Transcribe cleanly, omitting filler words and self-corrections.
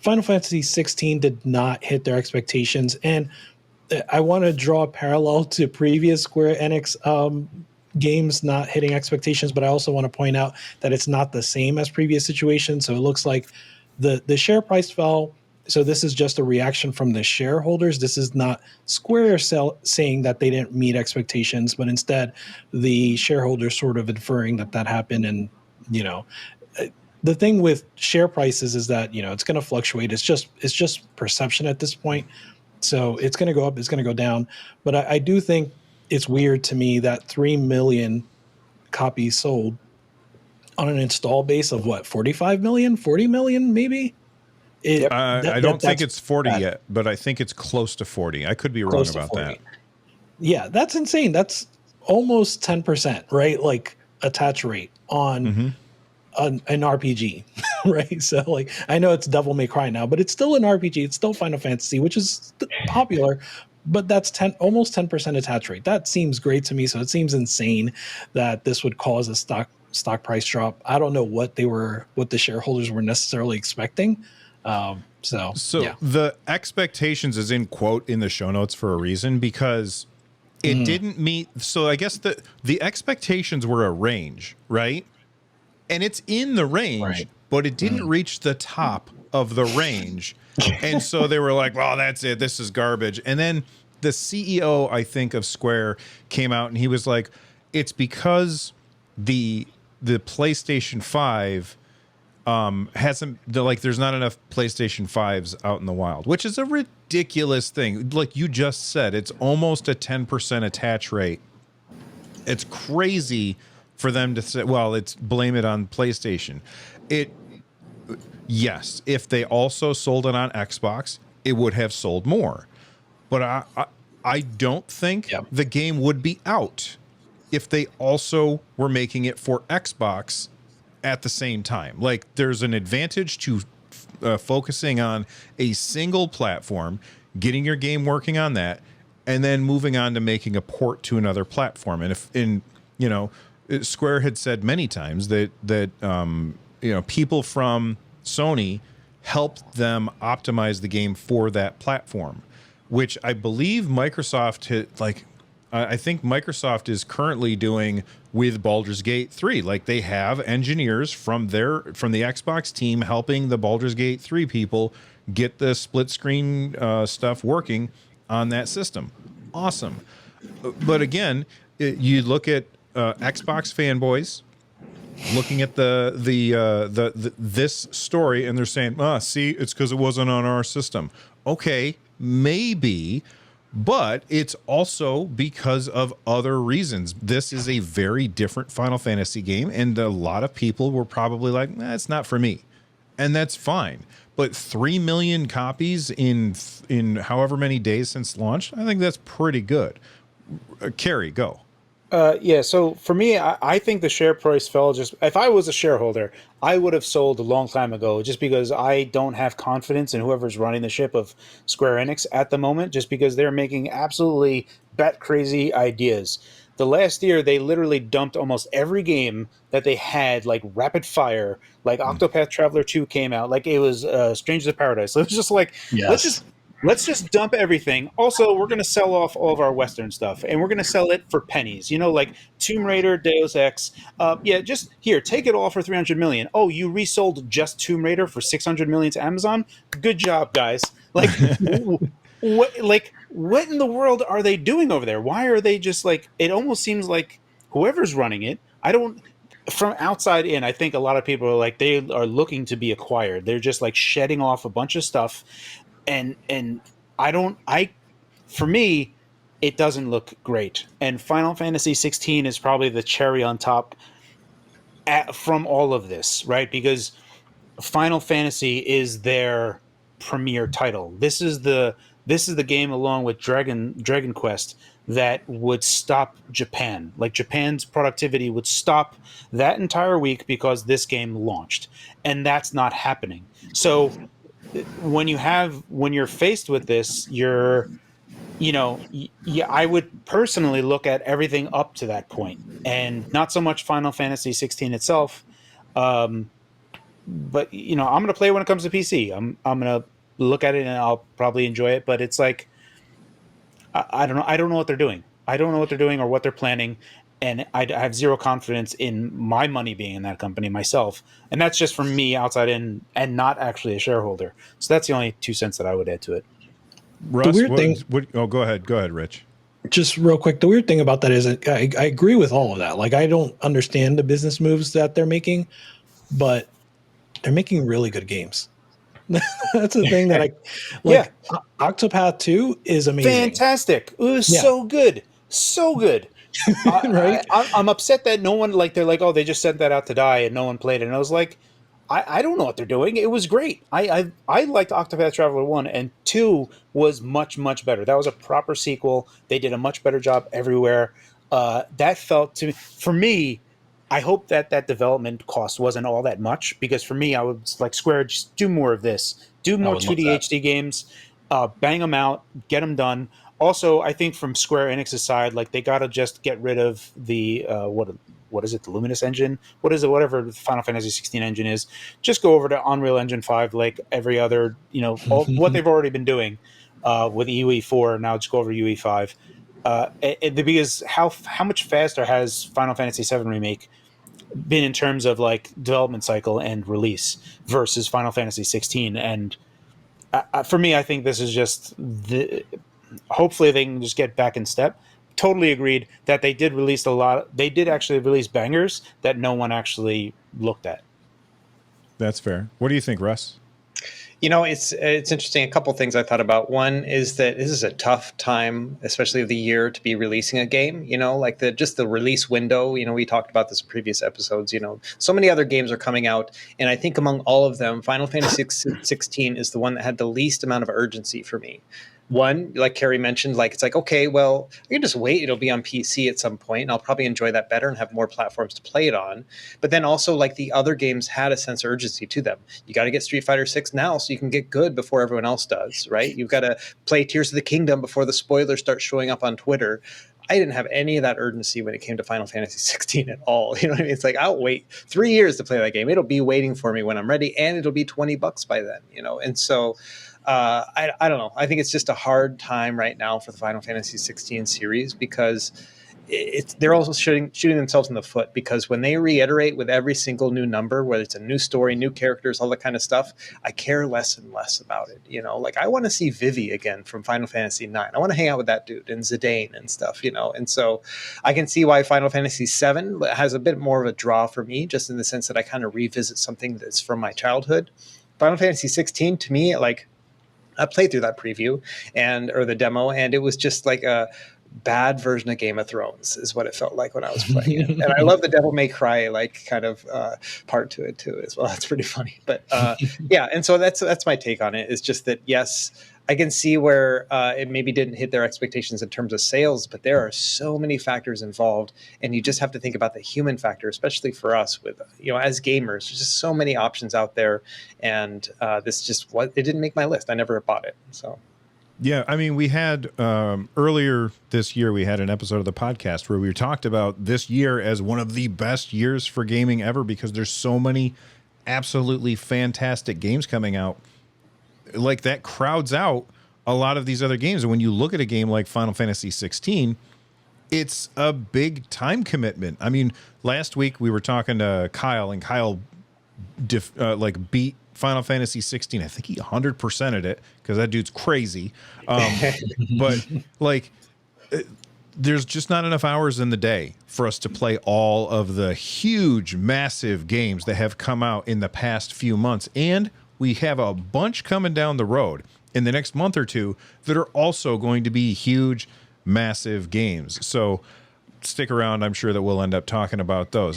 Final Fantasy 16 did not hit their expectations, and I want to draw a parallel to previous Square Enix games not hitting expectations, but I also want to point out that it's not the same as previous situations. So it looks like the share price fell. So this is just a reaction from the shareholders. This is not Square saying that they didn't meet expectations, but instead the shareholders sort of inferring that happened. And the thing with share prices is that it's going to fluctuate. It's just perception at this point. So it's going to go up, it's going to go down. But I do think it's weird to me that 3 million copies sold on an install base of 45 million, 40 million, maybe. I don't think it's 40 yet, but I think it's close to 40. I could be wrong about that. Yeah, that's insane. That's almost 10%, right? Like attach rate on an RPG, right? So I know it's Devil May Cry now, but it's still an RPG. It's still Final Fantasy, which is popular, but that's almost 10% attach rate. That seems great to me. So it seems insane that this would cause a stock price drop. I don't know what the shareholders were necessarily expecting. So yeah. The expectations is in quote in the show notes for a reason, because it didn't meet. So I guess the expectations were a range, right? And it's in the range, right, but it didn't reach the top of the range. And so they were like, well, that's it. This is garbage. And then the CEO, I think, of Square came out and he was like, it's because the PlayStation 5 there's not enough PlayStation 5s out in the wild, which is a ridiculous thing. Like you just said, it's almost a 10% attach rate. It's crazy for them to say, well, it's blame it on PlayStation. Yes, if they also sold it on Xbox, it would have sold more. But I don't think the game would be out if they also were making it for Xbox at the same time. Like there's an advantage to focusing on a single platform, getting your game working on that, and then moving on to making a port to another platform. And Square had said many times that people from Sony helped them optimize the game for that platform, which I believe Microsoft I think Microsoft is currently doing with Baldur's Gate 3. Like they have engineers from the Xbox team helping the Baldur's Gate 3 people get the split screen stuff working on that system. Awesome. But again, you look at Xbox fanboys looking at this story and they're saying, see, it's because it wasn't on our system. Okay, maybe, but it's also because of other reasons. This is a very different Final Fantasy game, and a lot of people were probably like, it's not for me. And that's fine. But 3 million copies in however many days since launch, I think that's pretty good. Carrie, go. So for me, I think the share price fell. Just if I was a shareholder, I would have sold a long time ago, just because I don't have confidence in whoever's running the ship of Square Enix at the moment, just because they're making absolutely bat crazy ideas. The last year, they literally dumped almost every game that they had, like rapid fire. Like Octopath Traveler 2 came out, like it was Strangers of Paradise. So it was just like, let's just dump everything. Also, we're going to sell off all of our Western stuff, and we're going to sell it for pennies. Like Tomb Raider, Deus Ex. Just here, take it all for 300 million. Oh, you resold just Tomb Raider for 600 million to Amazon? Good job, guys. Like, what in the world are they doing over there? Why are they just like? It almost seems like whoever's running it. From outside in, I think a lot of people are like, they are looking to be acquired. They're just like shedding off a bunch of stuff. And for me, it doesn't look great. And Final Fantasy 16 is probably the cherry on top from all of this, right? Because Final Fantasy is their premier title. This is the game, along with Dragon Quest, that would stop Japan. Like Japan's productivity would stop that entire week because this game launched, and that's not happening. So when you're faced with this, I would personally look at everything up to that point, and not so much Final Fantasy 16 itself. but I'm gonna play it when it comes to PC. I'm gonna look at it and I'll probably enjoy it. But it's like I don't know. I don't know what they're doing. I don't know what they're doing or what they're planning, and I have zero confidence in my money being in that company myself. And that's just from me outside in and not actually a shareholder. So that's the only 2 cents that I would add to it. Russ, weird thing- oh, go ahead, Rich. Just real quick, the weird thing about that is that I agree with all of that. Like, I don't understand the business moves that they're making, but they're making really good games. That's the thing that Octopath 2 is amazing. Fantastic. It was so good. So good. Right? I'm upset that no one, like, they're like, oh, they just sent that out to die and no one played it. And I was like, I don't know what they're doing. It was great. I liked Octopath Traveler 1, and 2 was much, much better. That was a proper sequel. They did a much better job everywhere. That felt to me, for me, I hope that development cost wasn't all that much, because for me, I would like, Square, just do more of this. Do more 2D HD games, bang them out, get them done. Also, I think from Square Enix's side, like, they got to just get rid of the what is it, the Luminous engine? What is it? Whatever the Final Fantasy 16 engine is, just go over to Unreal Engine 5 like every other, what they've already been doing with UE4. Now just go over to UE5. Because how much faster has Final Fantasy 7 Remake been in terms of like development cycle and release versus Final Fantasy 16? And for me, I think this is just hopefully they can just get back in step. Totally agreed that they did release a lot. They did actually release bangers that no one actually looked at. That's fair. What do you think, Russ? It's interesting. A couple things I thought about. One is that this is a tough time, especially of the year, to be releasing a game. Like the release window. We talked about this in previous episodes. So many other games are coming out, and I think among all of them, Final Fantasy 16 is the one that had the least amount of urgency for me. One, like Carrie mentioned, like, it's like, okay, well, I can just wait. It'll be on PC at some point, and I'll probably enjoy that better and have more platforms to play it on. But then also, like, the other games had a sense of urgency to them. You got to get Street Fighter 6 now so you can get good before everyone else does, right? You've got to play Tears of the Kingdom before the spoilers start showing up on Twitter. I didn't have any of that urgency when it came to Final Fantasy 16 at all. You know what I mean? It's like, I'll wait 3 years to play that game. It'll be waiting for me when I'm ready, and it'll be $20 by then, And so I don't know. I think it's just a hard time right now for the Final Fantasy 16 series, because they're also shooting themselves in the foot, because when they reiterate with every single new number, whether it's a new story, new characters, all that kind of stuff, I care less and less about it. Like, I want to see Vivi again from Final Fantasy 9. I want to hang out with that dude and Zidane and stuff, And so I can see why Final Fantasy 7 has a bit more of a draw for me, just in the sense that I kind of revisit something that's from my childhood. Final Fantasy 16, to me, like, I played through that preview or the demo, and it was just like a bad version of Game of Thrones is what it felt like when I was playing it. And I love the Devil May Cry kind of part to it too as well. That's pretty funny. But yeah, and so that's my take on it. Is just that, yes, I can see where it maybe didn't hit their expectations in terms of sales, but there are so many factors involved, and you just have to think about the human factor, especially for us with, as gamers. There's just so many options out there, and it didn't make my list. I never bought it. So. Yeah, I mean, we had earlier this year, we had an episode of the podcast where we talked about this year as one of the best years for gaming ever, because there's so many absolutely fantastic games coming out. Like, that crowds out a lot of these other games. And when you look at a game like Final Fantasy 16, it's a big time commitment. I mean, last week we were talking to Kyle, and Kyle beat Final Fantasy 16. I think he 100%ed it, because that dude's crazy. But like, there's just not enough hours in the day for us to play all of the huge, massive games that have come out in the past few months. And we have a bunch coming down the road in the next month or two that are also going to be huge, massive games. So stick around. I'm sure that we'll end up talking about those.